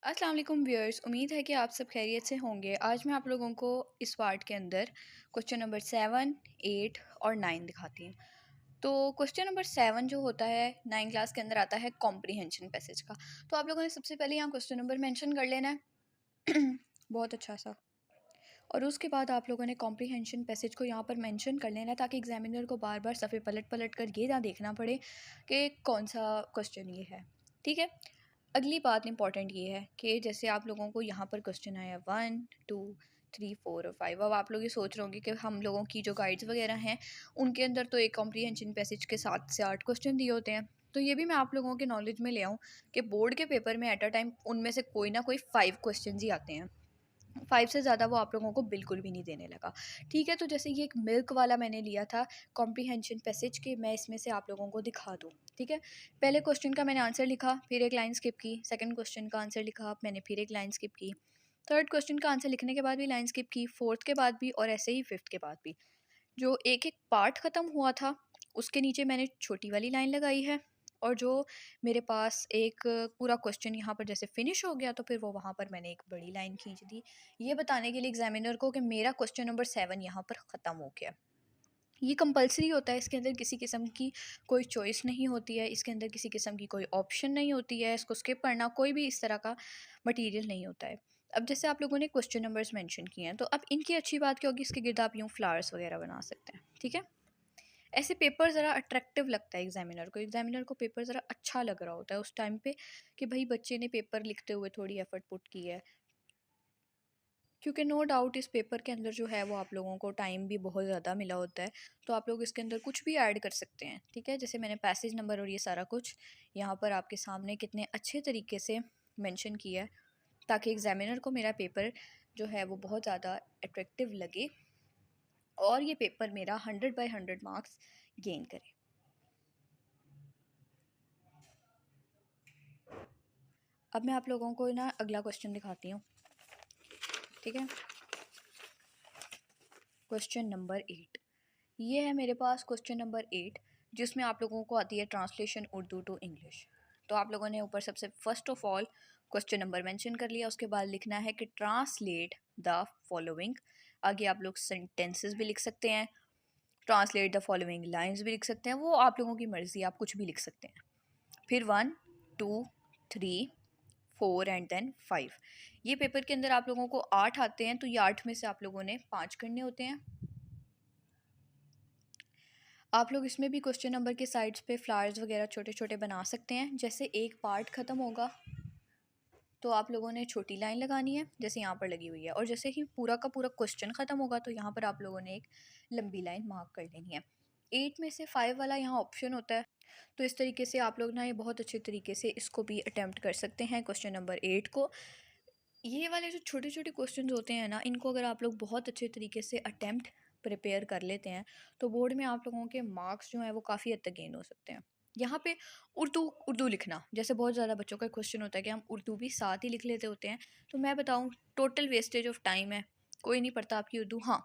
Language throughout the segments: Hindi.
अस्सलाम वालेकुम व्यूअर्स, उम्मीद है कि आप सब खैरियत से होंगे। आज मैं आप लोगों को इस पार्ट के अंदर क्वेश्चन नंबर 7, 8 और 9 दिखाती हूँ। तो क्वेश्चन नंबर 7 जो होता है 9 क्लास के अंदर आता है कॉम्प्रीहेंशन पैसेज का। तो आप लोगों ने सबसे पहले यहाँ क्वेश्चन नंबर मेंशन कर लेना है बहुत अच्छा सा। और उसके बाद आप लोगों ने कॉम्प्रीहेंशन पैसेज को यहाँ पर मेंशन कर लेना है ताकि एग्जामिनर को बार बार सफ़े पलट पलट कर ये ना देखना पड़े कि कौन सा क्वेश्चन ये है। ठीक है। अगली बात इंपॉर्टेंट ये है कि जैसे आप लोगों को यहाँ पर क्वेश्चन आया 1, 2, 3, 4 और 5। अब आप लोग ये सोच रहे होंगे कि हम लोगों की जो गाइड्स वगैरह हैं उनके अंदर तो एक कॉम्प्रीहेंशन पैसेज के 7 से 8 क्वेश्चन दिए होते हैं। तो ये भी मैं आप लोगों के नॉलेज में ले आऊँ कि बोर्ड के पेपर में एट अ टाइम उनमें से कोई ना कोई 5 क्वेश्चन ही आते हैं। 5 से ज़्यादा वो आप लोगों को बिल्कुल भी नहीं देने लगा। ठीक है, तो जैसे ये एक मिल्क वाला मैंने लिया था कॉम्प्रीहेंशन पैसेज के, मैं इसमें से आप लोगों को दिखा दूँ। ठीक है, पहले क्वेश्चन का मैंने आंसर लिखा, फिर एक लाइन स्किप की। सेकंड क्वेश्चन का आंसर लिखा, मैंने फिर एक लाइन स्किप की। थर्ड क्वेश्चन का आंसर लिखने के बाद भी लाइन स्किप की, फोर्थ के बाद भी और ऐसे ही फिफ्थ के बाद भी। जो एक एक पार्ट ख़त्म हुआ था उसके नीचे मैंने छोटी वाली लाइन लगाई है, और जो मेरे पास एक पूरा क्वेश्चन यहाँ पर जैसे फिनिश हो गया तो फिर वो वहाँ पर मैंने एक बड़ी लाइन खींच दी, ये बताने के लिए एग्जामिनर को कि मेरा क्वेश्चन नंबर 7 यहाँ पर ख़त्म हो गया। ये कंपलसरी होता है, इसके अंदर किसी किस्म की कोई चॉइस नहीं होती है, इसके अंदर किसी किस्म की कोई ऑप्शन नहीं होती है, इसको स्किप करना कोई भी इस तरह का मटेरियल नहीं होता है। अब जैसे आप लोगों ने क्वेश्चन नंबर्स मेंशन किए हैं, तो अब इनकी अच्छी बात क्या होगी, इसके गिर्द आप यूँ फ्लावर्स वगैरह बना सकते हैं। ठीक है, ऐसे पेपर ज़रा अट्रैक्टिव लगता है एग्जामिनर को पेपर ज़रा अच्छा लग रहा होता है उस टाइम पे कि भाई बच्चे ने पेपर लिखते हुए थोड़ी एफर्ट पुट की है। क्योंकि नो डाउट इस पेपर के अंदर जो है वो आप लोगों को टाइम भी बहुत ज़्यादा मिला होता है, तो आप लोग इसके अंदर कुछ भी ऐड कर सकते हैं। ठीक है, जैसे मैंने पैसेज नंबर और ये सारा कुछ यहाँ पर आपके सामने कितने अच्छे तरीके से मेंशन किया है ताकि एग्जामिनर को मेरा पेपर जो है वो बहुत ज़्यादा अट्रैक्टिव लगे और ये पेपर मेरा 100/100 मार्क्स गेन करे। अब मैं आप लोगों को ना अगला क्वेश्चन दिखाती हूँ। ठीक है, क्वेश्चन नंबर 8 ये है मेरे पास। क्वेश्चन नंबर 8 जिसमें आप लोगों को आती है ट्रांसलेशन उर्दू टू इंग्लिश। तो आप लोगों ने ऊपर सबसे first of all question number mention कर लिया, उसके बाद लिखना है कि ट्रांसलेट द फॉलोइंग। आगे आप लोग सेंटेंसेस भी लिख सकते हैं, ट्रांसलेट द फॉलोइंग लाइंस भी लिख सकते हैं, वो आप लोगों की मर्ज़ी, आप कुछ भी लिख सकते हैं। फिर 1, 2, 3, 4 एंड देन 5। ये पेपर के अंदर आप लोगों को 8 आते हैं, तो ये 8 में से आप लोगों ने 5 करने होते हैं। आप लोग इसमें भी क्वेश्चन नंबर के साइड्स पे फ्लावर्स वगैरह छोटे छोटे बना सकते हैं। जैसे एक पार्ट ख़त्म होगा तो आप लोगों ने छोटी लाइन लगानी है जैसे यहाँ पर लगी हुई है, और जैसे ही पूरा का पूरा क्वेश्चन ख़त्म होगा तो यहाँ पर आप लोगों ने एक लंबी लाइन मार्क कर लेनी है। 8 में से 5 वाला यहाँ ऑप्शन होता है, तो इस तरीके से आप लोग ना ये बहुत अच्छे तरीके से इसको भी अटैम्प्ट कर सकते हैं क्वेश्चन नंबर 8 को। ये वाले जो छोटे छोटे क्वेश्चंस होते हैं ना, इनको अगर आप लोग बहुत अच्छे तरीके से अटैम्प्ट प्रिपेयर कर लेते हैं तो बोर्ड में आप लोगों के मार्क्स जो हैं वो काफ़ी हद तक गेन हो सकते हैं। यहाँ पे उर्दू उर्दू लिखना, जैसे बहुत ज़्यादा बच्चों का क्वेश्चन होता है कि हम उर्दू भी साथ ही लिख लेते होते हैं, तो मैं बताऊँ टोटल वेस्टेज ऑफ टाइम है, कोई नहीं पढ़ता आपकी उर्दू। हाँ,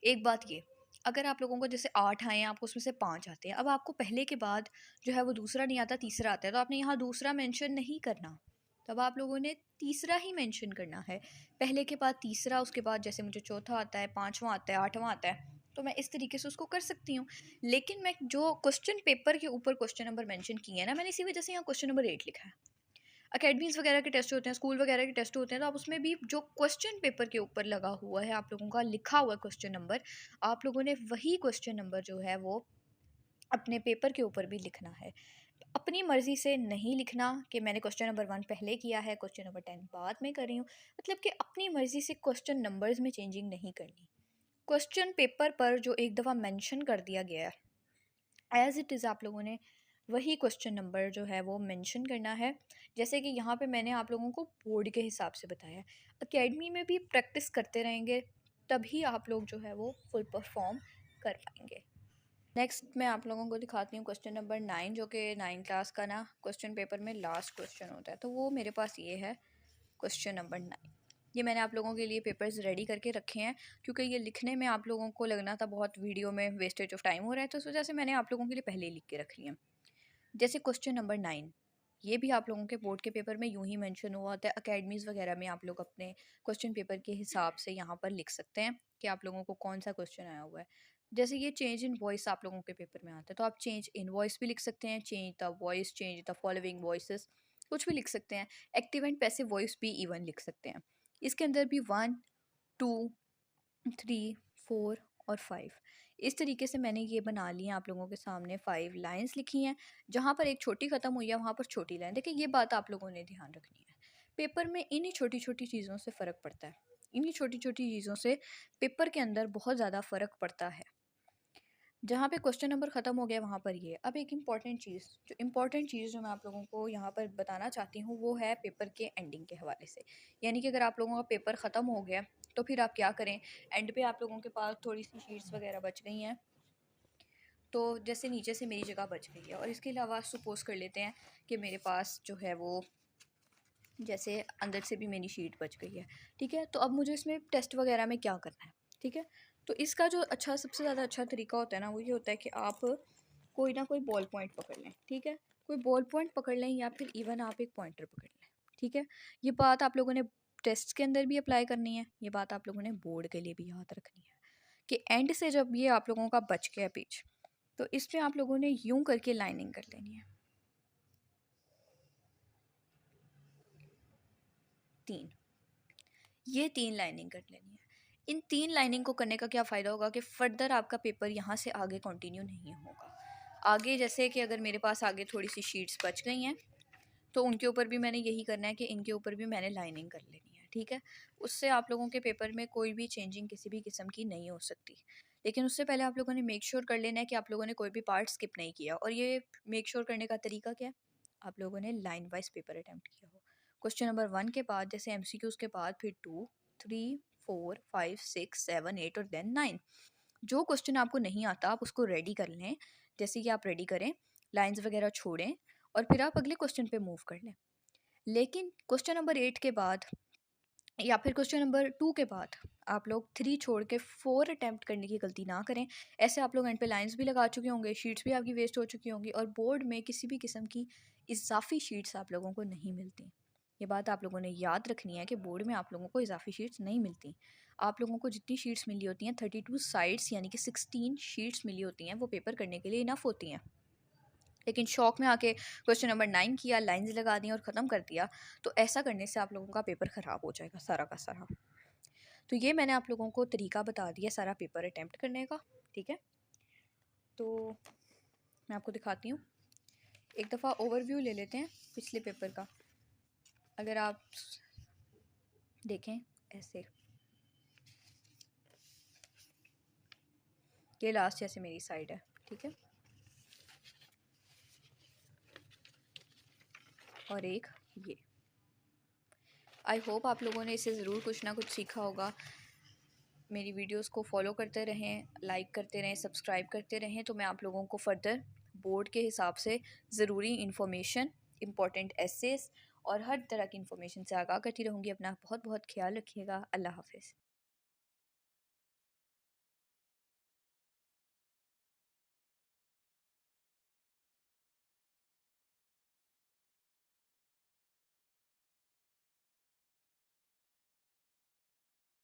एक बात ये, अगर आप लोगों को जैसे 8 आए हैं, आपको उसमें से 5 आते हैं, अब आपको पहले के बाद जो है वो दूसरा नहीं आता, तीसरा आता है, तो आपने यहाँ दूसरा मेंशन नहीं करना, तब आप लोगों ने तीसरा ही मेंशन करना है। पहले के बाद तीसरा, उसके बाद जैसे मुझे चौथा आता है, पाँचवां आता है, आठवां आता है, तो मैं इस तरीके से उसको कर सकती हूँ। लेकिन मैं जो क्वेश्चन पेपर के ऊपर क्वेश्चन नंबर मेंशन किए हैं ना, मैंने इसी वजह से यहाँ क्वेश्चन नंबर 8 लिखा है। अकेडमीज़ वगैरह के टेस्ट होते हैं, स्कूल वगैरह के टेस्ट होते हैं, तो आप उसमें भी जो क्वेश्चन पेपर के ऊपर लगा हुआ है आप लोगों का लिखा हुआ क्वेश्चन नंबर, आप लोगों ने वही क्वेश्चन नंबर जो है वो अपने पेपर के ऊपर भी लिखना है। अपनी मर्ज़ी से नहीं लिखना कि मैंने क्वेश्चन नंबर 1 पहले किया है, क्वेश्चन नंबर 10 बाद में कर रही हूँ। मतलब कि अपनी मर्ज़ी से क्वेश्चन नंबर्स में चेंजिंग नहीं करनी। क्वेश्चन पेपर पर जो एक दफ़ा मेंशन कर दिया गया है एज़ इट इज़ आप लोगों ने वही क्वेश्चन नंबर जो है वो मेंशन करना है। जैसे कि यहाँ पे मैंने आप लोगों को बोर्ड के हिसाब से बताया है। एकेडमी में भी प्रैक्टिस करते रहेंगे तभी आप लोग जो है वो फुल परफॉर्म कर पाएंगे। नेक्स्ट मैं आप लोगों को दिखाती हूँ क्वेश्चन नंबर 9, जो कि 9 क्लास का ना क्वेश्चन पेपर में लास्ट क्वेश्चन होता है, तो वो मेरे पास ये है क्वेश्चन नंबर 9। ये मैंने आप लोगों के लिए पेपर्स रेडी करके रखे हैं क्योंकि ये लिखने में आप लोगों को लगना था बहुत वीडियो में वेस्टेज ऑफ टाइम हो रहा है, तो उस वजह से मैंने आप लोगों के लिए पहले ही लिख के रख लिया। जैसे क्वेश्चन नंबर 9, ये भी आप लोगों के बोर्ड के पेपर में यूं ही मेंशन हुआ होता है। अकेडमीज़ वगैरह में आप लोग अपने क्वेश्चन पेपर के हिसाब से यहाँ पर लिख सकते हैं कि आप लोगों को कौन सा क्वेश्चन आया हुआ है। जैसे ये चेंज इन वॉइस आप लोगों के पेपर में आता है, तो आप चेंज इन वॉइस भी लिख सकते हैं, change the voice, change the following voices, कुछ भी लिख सकते हैं। एक्टिव एंड पैसिव वॉइस भी इवन लिख सकते हैं। इसके अंदर भी 1, 2, 3, 4 और 5 इस तरीके से मैंने ये बना ली है आप लोगों के सामने 5 लाइंस लिखी हैं। जहाँ पर एक छोटी ख़त्म हुई है वहाँ पर छोटी लाइन, देखिए ये बात आप लोगों ने ध्यान रखनी है। पेपर में इन्हीं छोटी छोटी चीज़ों से फ़र्क पड़ता है, इन्हीं छोटी छोटी चीज़ों से पेपर के अंदर बहुत ज़्यादा फ़र्क पड़ता है। जहाँ पे क्वेश्चन नंबर ख़त्म हो गया वहाँ पर ये। अब एक इम्पॉर्टेंट चीज़ जो मैं आप लोगों को यहाँ पर बताना चाहती हूँ वो है पेपर के एंडिंग के हवाले से। यानी कि अगर आप लोगों का पेपर ख़त्म हो गया तो फिर आप क्या करें, एंड पे आप लोगों के पास थोड़ी सी शीट्स वगैरह बच गई हैं, तो जैसे नीचे से मेरी जगह बच गई है और इसके अलावा सपोज कर लेते हैं कि मेरे पास जो है वो जैसे अंदर से भी मेरी शीट बच गई है, ठीक है। तो अब मुझे इसमें टेस्ट वगैरह में क्या करना है, ठीक है। तो इसका जो अच्छा सबसे ज़्यादा अच्छा तरीका होता है ना वो ये होता है कि आप कोई ना कोई बॉल पॉइंट पकड़ लें, ठीक है। कोई बॉल पॉइंट पकड़ लें या फिर इवन आप एक पॉइंटर पकड़ लें, ठीक है। ये बात आप लोगों ने टेस्ट के अंदर भी अप्लाई करनी है, ये बात आप लोगों ने बोर्ड के लिए भी याद रखनी है कि एंड से जब ये आप लोगों का बच गया पेज, तो इसमें आप लोगों ने यूं करके लाइनिंग कर लेनी है 3, ये 3 लाइनिंग कर लेनी है। इन 3 लाइनिंग को करने का क्या फ़ायदा होगा कि फ़र्दर आपका पेपर यहाँ से आगे कंटिन्यू नहीं होगा। आगे जैसे कि अगर मेरे पास आगे थोड़ी सी शीट्स बच गई हैं तो उनके ऊपर भी मैंने यही करना है कि इनके ऊपर भी मैंने लाइनिंग कर लेनी है, ठीक है। उससे आप लोगों के पेपर में कोई भी चेंजिंग किसी भी किस्म की नहीं हो सकती। लेकिन उससे पहले आप लोगों ने मेक श्योर कर लेना है कि आप लोगों ने कोई भी पार्ट स्किप नहीं किया। और ये मेक श्योर करने का तरीका क्या है, आप लोगों ने लाइन वाइज पेपर अटैम्प्ट किया हो। क्वेश्चन नंबर 1 के बाद जैसे एमसीक्यूज़ के बाद फिर 2, 3, 4, 5, 6, 7, 8 और देन 9। जो क्वेश्चन आपको नहीं आता आप उसको रेडी कर लें, जैसे कि आप रेडी करें, लाइंस वगैरह छोड़ें और फिर आप अगले क्वेश्चन पे मूव कर लें। लेकिन क्वेश्चन नंबर 8 के बाद या फिर क्वेश्चन नंबर 2 के बाद आप लोग 3 छोड़ के 4 अटैम्प्ट करने की गलती ना करें। ऐसे आप लोग एंड पे लाइंस भी लगा चुके होंगे, शीट्स भी आपकी वेस्ट हो चुकी होंगी और बोर्ड में किसी भी किस्म की इजाफी शीट्स आप लोगों को नहीं मिलती। ये बात आप लोगों ने याद रखनी है कि बोर्ड में आप लोगों को इजाफी शीट्स नहीं मिलती। आप लोगों को जितनी शीट्स मिली होती हैं 32 साइड्स यानी कि 16 शीट्स मिली होती हैं, वो पेपर करने के लिए इनफ होती हैं। लेकिन शौक में आके क्वेश्चन नंबर 9 किया, लाइंस लगा दी और ख़त्म कर दिया, तो ऐसा करने से आप लोगों का पेपर ख़राब हो जाएगा सारा का सारा। तो ये मैंने आप लोगों को तरीका बता दिया सारा पेपर अटैम्प्ट करने का, ठीक है। तो मैं आपको दिखाती हूँ, एक दफ़ा ओवरव्यू ले लेते हैं पिछले पेपर का। अगर आप देखें ऐसे, ये लास्ट जैसे मेरी साइड है, ठीक है। और एक ये, आई होप आप लोगों ने इससे ज़रूर कुछ ना कुछ सीखा होगा। मेरी वीडियोस को फॉलो करते रहें, लाइक करते रहें, सब्सक्राइब करते रहें, तो मैं आप लोगों को फ़र्दर बोर्ड के हिसाब से ज़रूरी इन्फॉर्मेशन, इम्पॉर्टेंट एसेस और हर तरह की इन्फॉर्मेशन से आगाह करती रहूँगी। अपना बहुत बहुत ख्याल रखिएगा। अल्लाह हाफ़िज़।